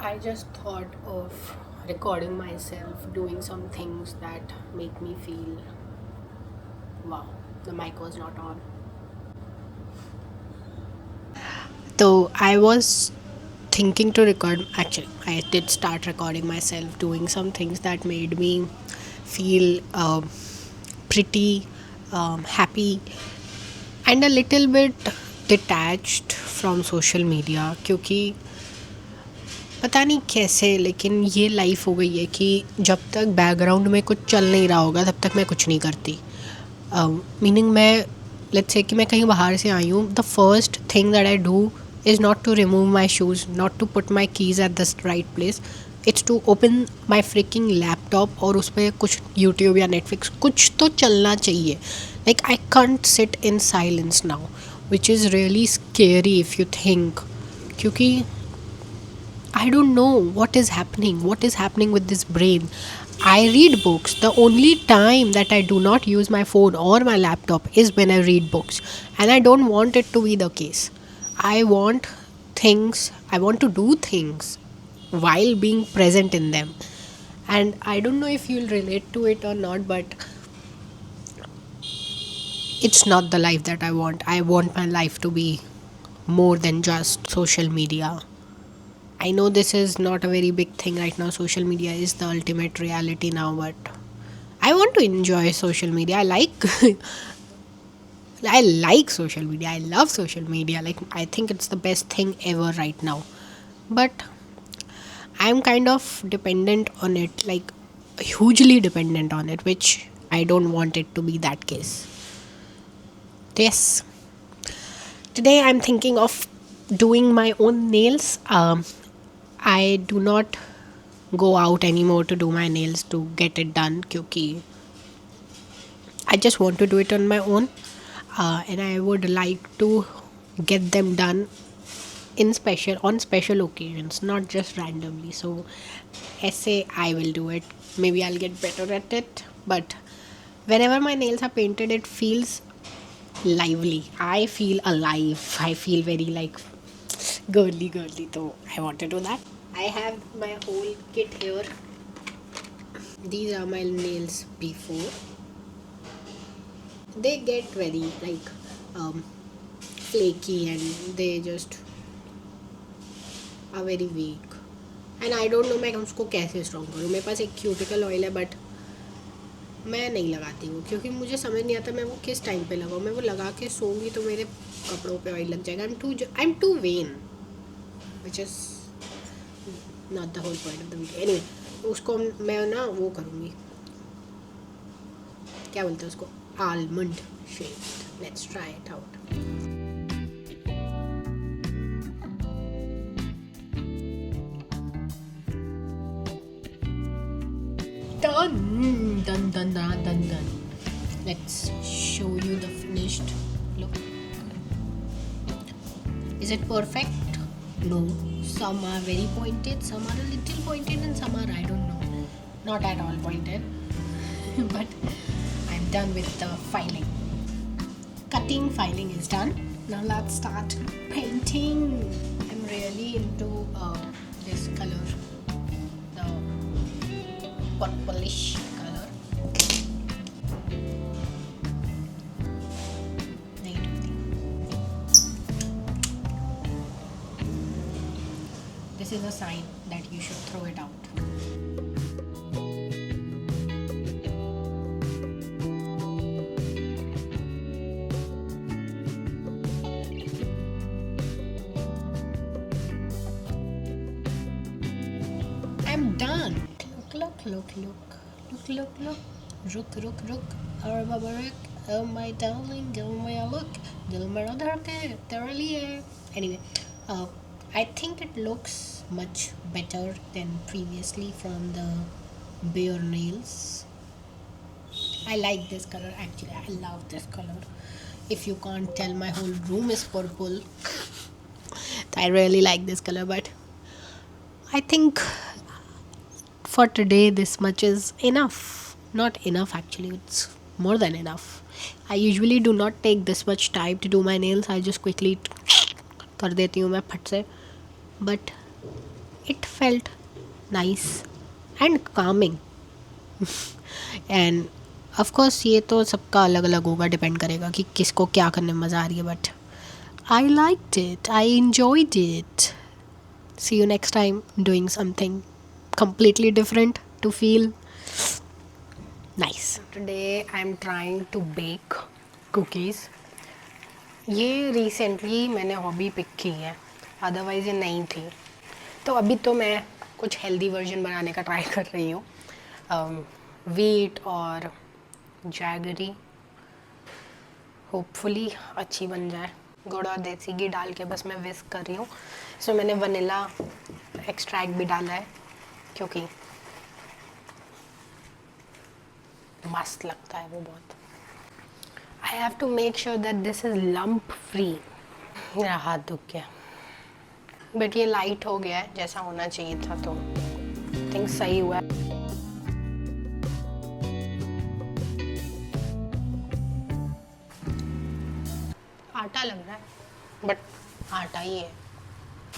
I just thought of recording myself doing some things that make me feel wow, the mic was not on. So I was thinking to record, actually, I did start recording myself doing some things that made me feel pretty happy and a little bit detached from social media क्योंकि पता नहीं कैसे लेकिन ये life हो गई है कि जब तक बैकग्राउंड में कुछ चल नहीं रहा होगा तब तक मैं कुछ नहीं करती मीनिंग मैं लेट्स से कि मैं कहीं बाहर से आई हूँ the first thing that I do is not to remove my shoes not to put my keys at the right place it's to open my freaking laptop और उस पर कुछ यूट्यूब या नेटफ्लिक्स कुछ तो चलना चाहिए like I can't sit in silence now which is really scary if you think क्योंकि I don't know what is happening with this brain. I read books. The only time that I do not use my phone or my laptop is when I read books. And I don't want it to be the case. I want I want to do things while being present in them. And I don't know if you'll relate to it or not, but it's not the life that I want. I want my life to be more than just social media. I know this is not a very big thing right now. Social media is the ultimate reality now, but I want to enjoy social media. I like social media. I love social media. Like I think it's the best thing ever right now. But I'm kind of dependent on it, like hugely dependent on it, which I don't want it to be that case. Yes. Today I'm thinking of doing my own nails. I do not go out anymore to do my nails to get it done क्योंकि I just want to do it on my own and I would like to get them done in special on special occasions not just randomly so ऐसे I will do it maybe I'll get better at it but whenever my nails are painted it feels lively I feel alive I feel very like girly so I want to do that I have my whole kit here. These are my nails before. They get very like flaky and they just are very weak. And I don't know मैं उसको कैसे strong करूँ मेरे पास एक cuticle oil है but मैं नहीं लगाती हूँ क्योंकि मुझे समझ नहीं आता मैं वो किस टाइम पे लगाऊँ मैं वो लगा के सोऊंगी तो मेरे कपड़ों पे ऑयल लग जाएगा I am too vain which is not the whole point of the video anyway उसको मैं ना वो करूँगी क्या बोलते हैं उसको almond shaped let's try it out done let's show you the finished look is it perfect no some are very pointed some are a little pointed and some are I don't know not at all pointed but I'm done with the filing cutting filing is done now let's start painting I'm really into this color the purplish color this is a sign that you should throw it out I'm done. Look. Rook. Arbabarak. Oh my darling, oh my look. Anyway, I think it looks much better than previously from the bare nails. I like this color actually. I love this color. If you can't tell, my whole room is purple. I really like this color, but I think for today this much is enough not enough actually it's more than enough I usually do not take this much time to do my nails I just quickly कर देती हूँ मैं फट से but it felt nice and calming. End of course ये तो सबका अलग अलग होगा, डिपेंड करेगा कि किसको क्या करने में मज़ा आ रही है, but I liked it, I enjoyed it. See you next time doing something completely different to feel nice. Today I'm trying to bake cookies. ये रिसेंटली मैंने हॉबी पिक की है, अदरवाइज़ ये नहीं थी. तो अभी तो मैं कुछ हेल्दी वर्जन बनाने का ट्राई कर रही हूँ. वीट और जैगरी, होपफुली अच्छी बन जाए. गुड़ और देसी घी डाल के बस मैं विस्क कर रही हूँ. इसमें मैंने वनीला एक्सट्रैक्ट भी डाला है क्योंकि मस्त लगता है वो बहुत. I have to make sure that this is lump free. मेरा हाथ दुख गया, बट ये लाइट हो गया है जैसा होना चाहिए था, तो थिंक सही हुआ है. आटा लग रहा है बट आटा ही है.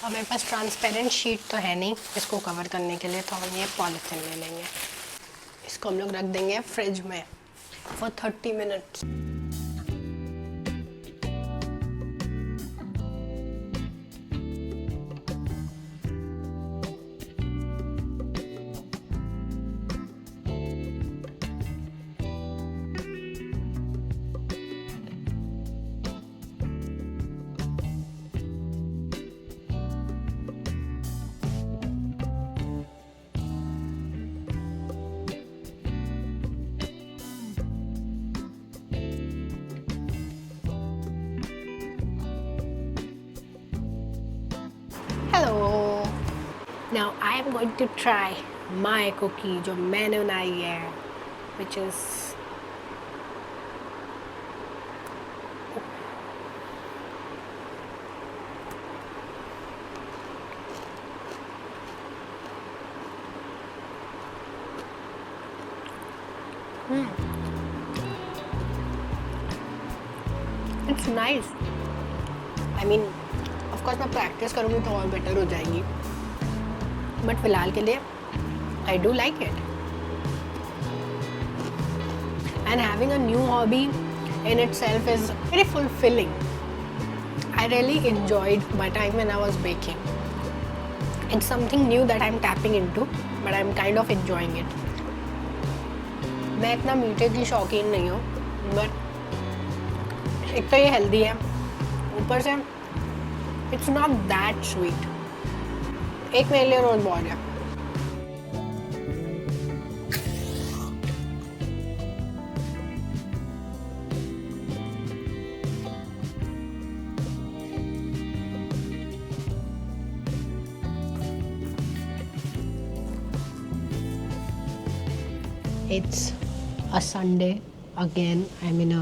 अब मेरे पास ट्रांसपेरेंट शीट तो है नहीं इसको कवर करने के लिए, तो हम ये पॉलिथीन ले लेंगे. इसको हम लोग रख देंगे फ्रिज में for 30 minutes. Hello. Now I am going to try my cookie जो मैंने बनाई है, which is it's nice. I mean, of course मैं प्रैक्टिस करूँगी तो और बेटर हो जाएगी, बट फिलहाल के लिए I do like it. And having a new hobby in itself is very fulfilling. I really enjoyed my time when I was baking. It's something new that I'm tapping into, but I'm kind of enjoying it. मैं इतना मीठे की शौकीन नहीं हूँ, but एक तो ये हेल्दी है, ऊपर से इट्स नॉट दैट स्वीट. एक मेरे लिए रोज बहुत है. It's a Sunday again. I'm in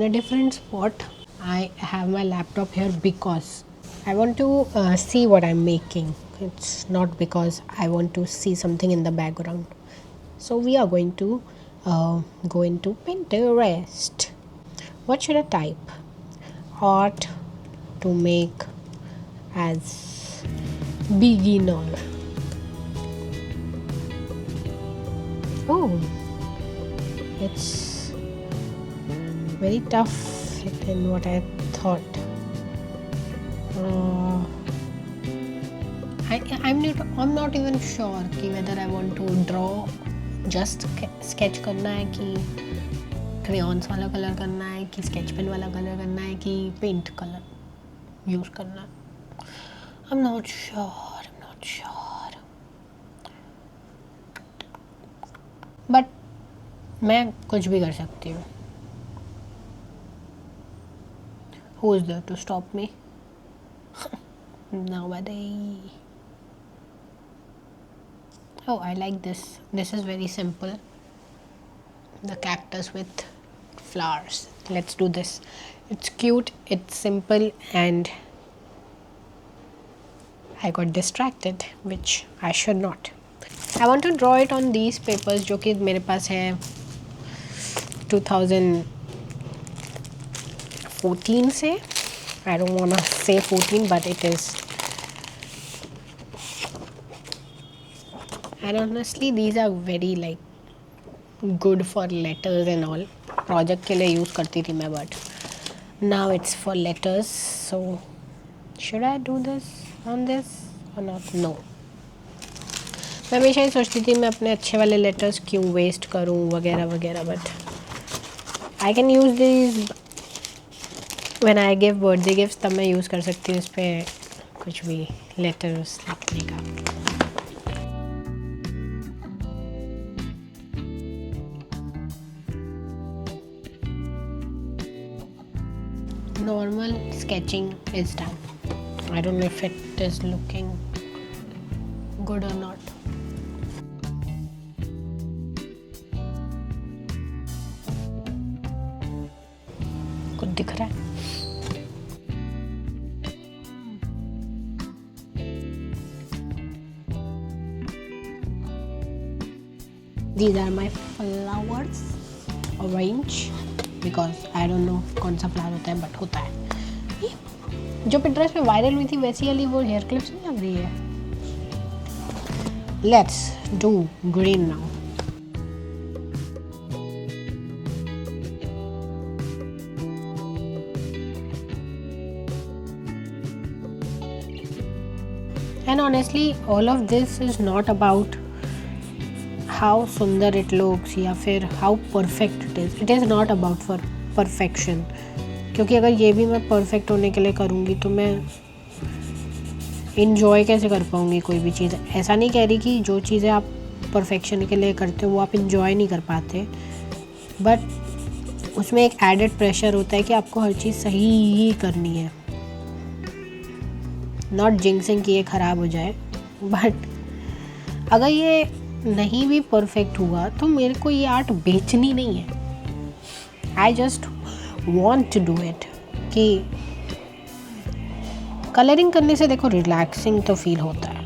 a different spot. I have my laptop here because I want to see what I'm making. It's not because I want to see something in the background. So we are going to go into Pinterest. What should I type? Art to make as beginner. Oh, it's very tough than what I thought. I'm not even sure कि whether I want to draw, just sketch करना है कि crayons वाला colour करना है कि sketch pen वाला colour करना है कि paint कलर यूज़ करना है. I'm not sure. But मैं कुछ भी कर सकती हूँ. Who is there to stop me? Nobody. Oh, I like this. This is very simple. The cactus with flowers. Let's do this. It's cute, it's simple, and I got distracted, which I should not. I want to draw it on these papers जो कि मेरे पास है 2014 से. I don't want to say 14 but it is and honestly these are very like good for letters and all. Project के लिए use करती थी मैं, but now it's for letters. So should I do this on this or not? No. मैं हमेशा ही सोचती थी मैं अपने अच्छे वाले लेटर्स क्यों वेस्ट करूं वगैरह वगैरह, but I can use this when I give birthday gifts. तब मैं यूज़ कर सकती हूँ इस पर कुछ भी लेटर्स लिखने का. Normal sketching is done. I don't know if it is looking good or not. कुछ दिख रहा है? These are my flowers orange because I don't know कौन सा फ्लावर होता है, बट होता है. ये जो पिंटरेस्ट पे वायरल हुई थी वैसी वाली वो हेयर क्लिप्स नहीं लग रही है. Let's do green now. And honestly, all of this is not about how सुंदर it looks या फिर how perfect it is. It is not about for perfection. क्योंकि अगर ये भी मैं perfect होने के लिए करूँगी तो मैं enjoy कैसे कर पाऊँगी कोई भी चीज़. ऐसा नहीं कह रही कि जो चीज़ें आप perfection के लिए करते हो वो आप enjoy नहीं कर पाते, बट उसमें एक added pressure होता है कि आपको हर चीज़ सही ही करनी है. नॉट जिंक्सिंग कि ये ख़राब हो जाए, बट अगर ये नहीं भी परफेक्ट हुआ तो मेरे को ये आर्ट बेचनी नहीं है. I just want to do it. कि कलरिंग करने से देखो रिलैक्सिंग तो फील होता है.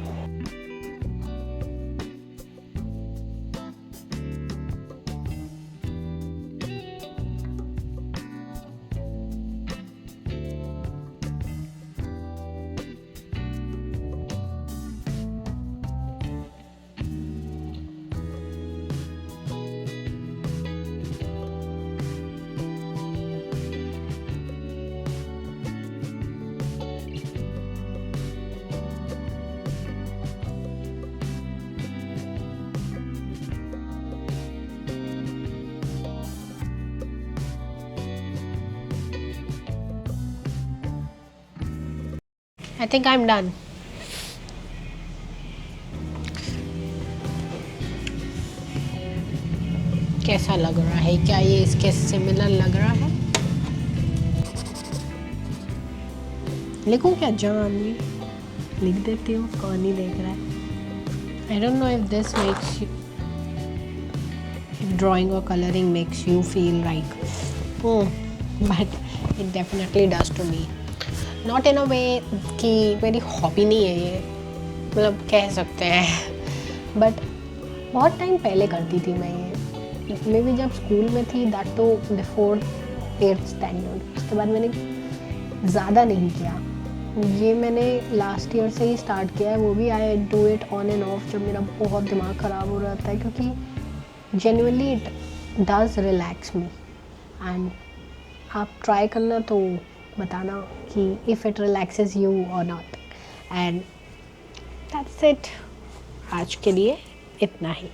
I think I'm done. कैसा लग रहा है? क्या ये इसके सिमिलर लग रहा है? लिखूं क्या? जानवी लिख देती हूँ, कौन ही देख रहा है. I don't know if this makes you, if drawing or coloring makes you feel like but it definitely does to me. Not in a way कि मेरी हॉबी नहीं है ये, मतलब कह सकते हैं, बट बहुत टाइम पहले करती थी मैं ये. मे भी जब स्कूल में थी, that to before 8th standard. उसके बाद मैंने ज़्यादा नहीं किया. ये मैंने लास्ट ईयर से ही स्टार्ट किया है, वो भी I do it on end of जब मेरा बहुत दिमाग ख़राब हो रहा है, क्योंकि genuinely it does relax me. And आप ट्राई करना तो बताना कि इफ़ इट रिलैक्सेस यू और नॉट. And that's it. आज के लिए इतना ही.